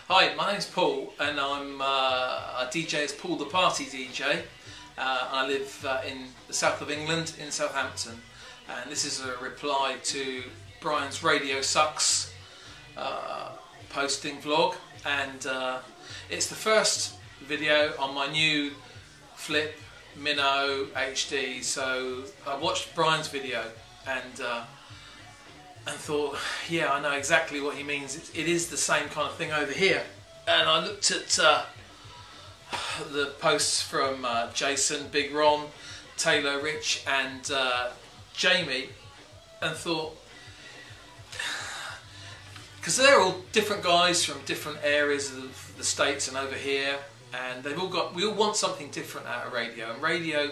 Hi, my name's Paul and I'm a DJ as Paul the Party DJ. I live in the south of England, in Southampton, and this is a reply to Brian's Radio Sucks posting vlog, and it's the first video on my new Flip Mino HD. So I watched Brian's video and thought, yeah, I know exactly what he means. It is the same kind of thing over here. And I looked at the posts from Jason, Big Ron, Taylor, Rich and Jamie, and thought, because they're all different guys from different areas of the States and over here, and we all want something different out of radio. And radio,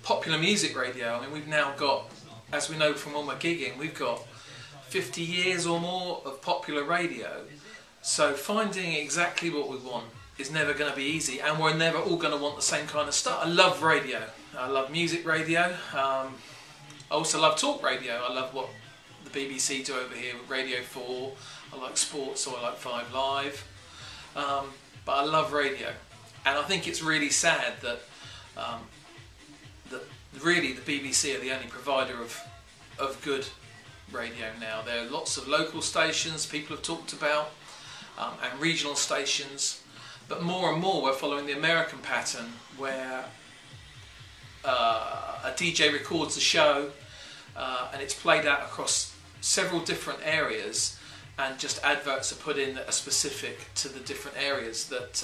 popular music radio, I mean, we've now got, as we know from all my gigging, we've got 50 years or more of popular radio. So finding exactly what we want is never going to be easy, and we're never all going to want the same kind of stuff. I love radio. I love music radio. I also love talk radio. I love what the BBC do over here with Radio 4. I like sports, so I like 5 Live. But I love radio, and I think it's really sad that really the BBC are the only provider of good radio now. There are lots of local stations people have talked about, and regional stations, but more and more we're following the American pattern where a DJ records a show and it's played out across several different areas, and just adverts are put in that are specific to the different areas that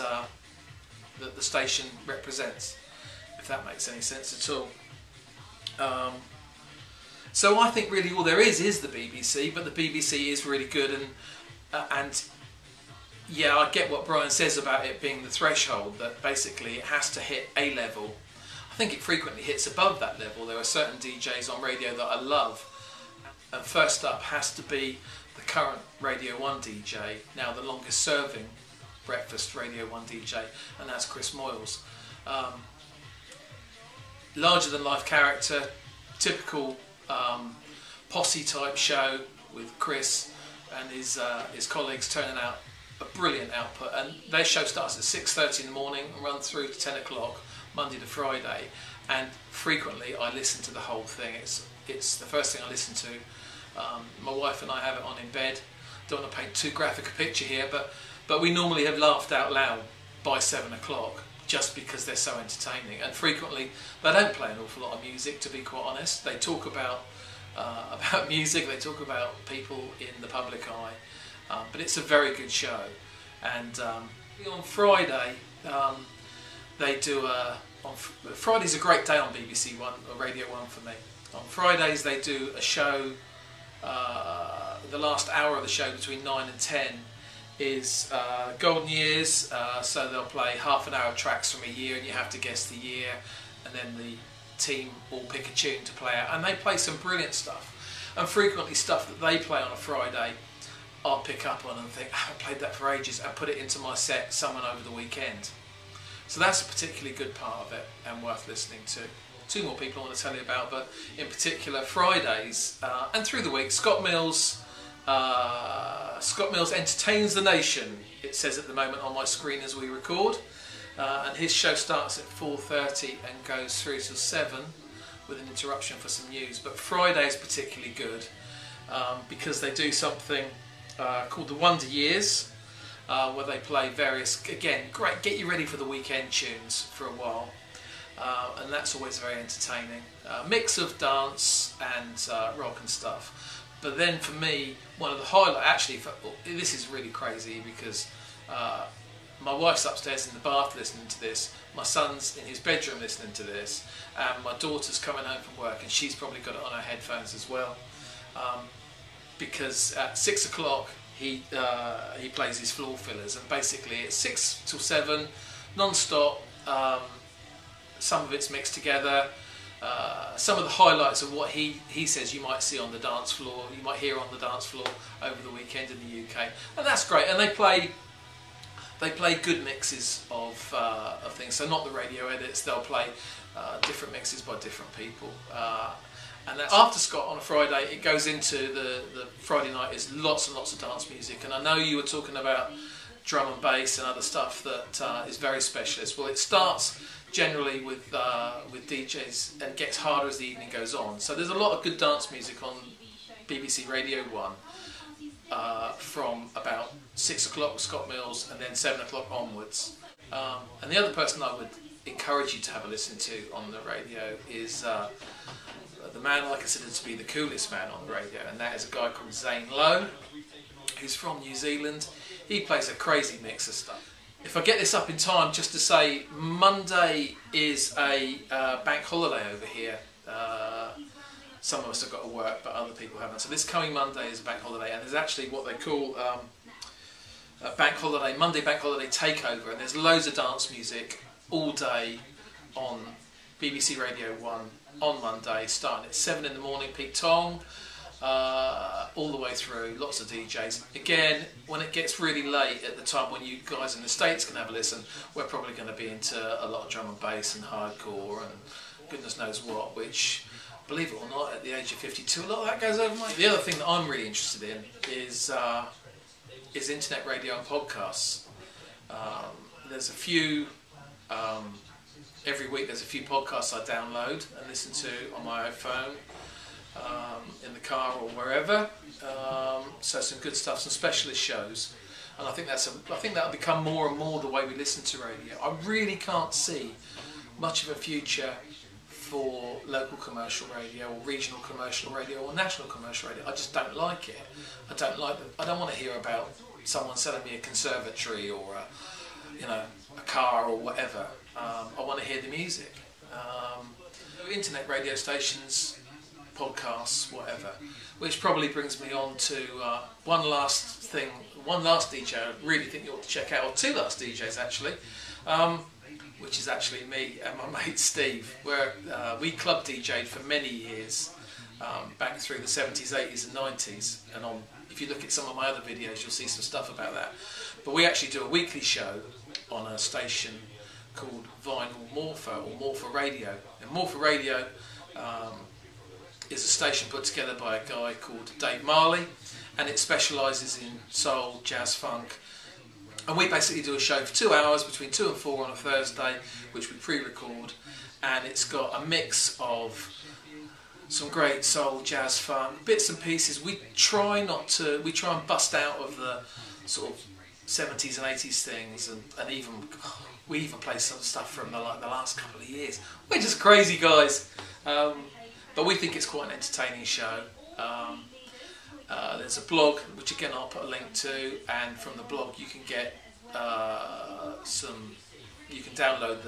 that the station represents, if that makes any sense at all. So I think really all there is the BBC, but the BBC is really good, and yeah, I get what Brian says about it being the threshold, that basically it has to hit a level. I think it frequently hits above that level. There are certain DJs on radio that I love, and first up has to be the current Radio 1 DJ, now the longest serving breakfast Radio 1 DJ, and that's Chris Moyles. Larger than life character, typical posse type show with Chris and his colleagues turning out a brilliant output, and their show starts at 6:30 in the morning and runs through to 10 o'clock Monday to Friday, and frequently I listen to the whole thing. It's the first thing I listen to. My wife and I have it on in bed. Don't want to paint too graphic a picture here, but we normally have laughed out loud by 7 o'clock just because they're so entertaining, and frequently they don't play an awful lot of music, to be quite honest. They talk about music, they talk about people in the public eye, but it's a very good show. And on Friday they do Friday's a great day on BBC One or Radio 1 for me. On Fridays they do a show, the last hour of the show between 9 and 10 is Golden Years, so they'll play half an hour of tracks from a year and you have to guess the year, and then the team all pick a tune to play out, and they play some brilliant stuff, and frequently stuff that they play on a Friday I'll pick up on and think, I haven't played that for ages, and put it into my set someone over the weekend. So that's a particularly good part of it and worth listening to. 2 more people I want to tell you about, but in particular Fridays and through the week, Scott Mills entertains the nation, it says at the moment on my screen as we record, and his show starts at 4:30 and goes through till 7 with an interruption for some news. But Friday is particularly good because they do something called the Wonder Years, where they play various, again, great, get you ready for the weekend tunes for a while, and that's always very entertaining. Mix of dance and rock and stuff. But then for me, one of the highlights, actually, this is really crazy because my wife's upstairs in the bath listening to this, my son's in his bedroom listening to this, and my daughter's coming home from work and she's probably got it on her headphones as well. Because at 6 o'clock he plays his floor fillers, and basically it's 6 till 7, non-stop. Some of it's mixed together. Some of the highlights of what he says you might see on the dance floor, you might hear on the dance floor over the weekend in the UK, and that's great. And they play good mixes of things, so not the radio edits. They'll play different mixes by different people. And that's after Scott on a Friday. It goes into the Friday night is lots and lots of dance music. And I know you were talking about drum and bass and other stuff that is very specialist. Well, it starts generally with DJs and gets harder as the evening goes on. So there's a lot of good dance music on BBC Radio 1 from about 6 o'clock with Scott Mills and then 7 o'clock onwards. And the other person I would encourage you to have a listen to on the radio is the man I consider to be the coolest man on the radio, and that is a guy called Zane Lowe, who's from New Zealand. He plays a crazy mix of stuff. If I get this up in time, just to say, Monday is a bank holiday over here. Some of us have got to work, but other people haven't. So this coming Monday is a bank holiday, and there's actually what they call a bank holiday, Monday bank holiday takeover, and there's loads of dance music all day on BBC Radio 1 on Monday, starting at 7 in the morning, Pete Tong, all the way through, lots of DJs. Again, when it gets really late at the time when you guys in the States can have a listen, we're probably going to be into a lot of drum and bass and hardcore and goodness knows what, which, believe it or not, at the age of 52, a lot of that goes over my head. The other thing that I'm really interested in is internet radio and podcasts. There's a few, every week there's a few podcasts I download and listen to on my iPhone, in the car or wherever. So some good stuff, some specialist shows, and I think that'll become more and more the way we listen to radio. I really can't see much of a future for local commercial radio or regional commercial radio or national commercial radio. I just don't like it. I don't want to hear about someone selling me a conservatory or a car or whatever. I want to hear the music. Internet radio stations, podcasts, whatever. Which probably brings me on to one last DJ I really think you ought to check out, or two last DJs actually, which is actually me and my mate Steve, where we club DJ'd for many years, back through the 70s, 80s and 90s, and if you look at some of my other videos you'll see some stuff about that. But we actually do a weekly show on a station called Vinyl Morpher, or Morpher Radio. And Morpher Radio is a station put together by a guy called Dave Marley, and it specialises in soul, jazz, funk. And we basically do a show for 2 hours between 2 and 4 on a Thursday, which we pre-record, and it's got a mix of some great soul, jazz, funk, bits and pieces. We try and bust out of the sort of 70s and 80s things, and we even play some stuff from the last couple of years. We're just crazy guys, but we think it's quite an entertaining show. There's a blog, which again I'll put a link to, and from the blog you can get you can download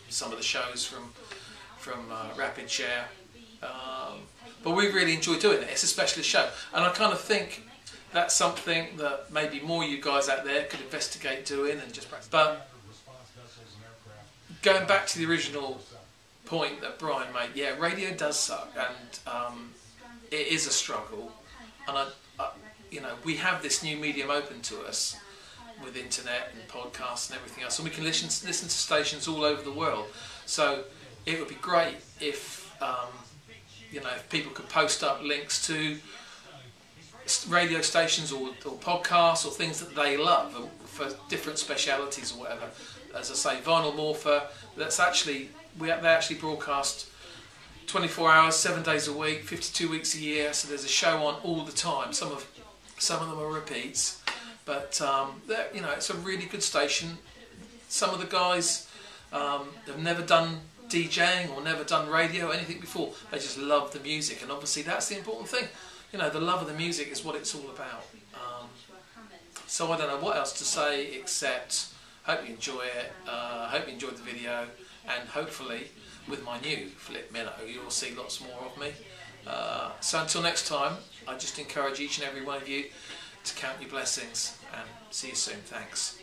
some of the shows from Rapid Share. But we really enjoy doing it. It's a specialist show, and I kind of think that's something that maybe more you guys out there could investigate doing and just practice. But going back to the original point that Brian made, yeah, radio does suck, and it is a struggle. And we have this new medium open to us with internet and podcasts and everything else, and we can listen to stations all over the world. So it would be great if if people could post up links to radio stations or podcasts or things that they love for different specialities or whatever. As I say, Vinyl Morpher, they actually broadcast 24 hours, 7 days a week, 52 weeks a year, so there's a show on all the time. Some of them are repeats, but it's a really good station. Some of the guys have never done DJing or never done radio or anything before. They just love the music, and obviously that's the important thing. The love of the music is what it's all about. So I don't know what else to say except hope you enjoy it, hope you enjoyed the video, and hopefully with my new Flip Mino you'll see lots more of me. So until next time, I just encourage each and every one of you to count your blessings, and see you soon. Thanks.